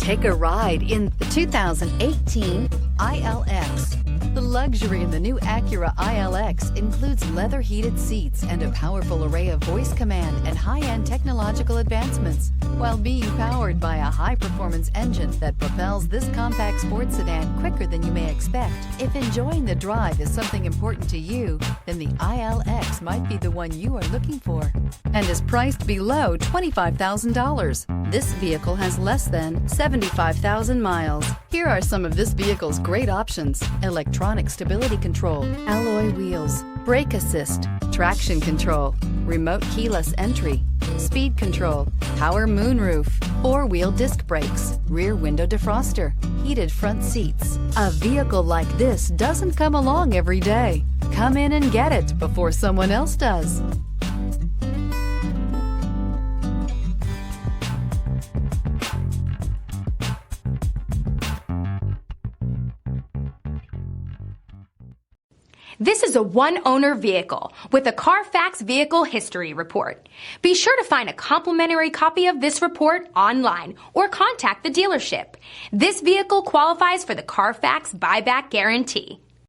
Take a ride in the 2018 ILX. The luxury in the new Acura ILX includes leather heated seats and a powerful array of voice command and high-end technological advancements, while being powered by a high-performance engine that propels this compact sports sedan quicker than you may expect. If enjoying the drive is something important to you, then the ILX might be the one you are looking for, and is priced below $25,000. This vehicle has less than 75,000 miles. Here are some of this vehicle's great options: electronic stability control, alloy wheels, brake assist, traction control, remote keyless entry, speed control, power moonroof, four-wheel disc brakes, rear window defroster, heated front seats. A vehicle like this doesn't come along every day. Come in and get it before someone else does. This is a one-owner vehicle with a Carfax Vehicle History Report. Be sure to find a complimentary copy of this report online or contact the dealership. This vehicle qualifies for the Carfax Buyback Guarantee.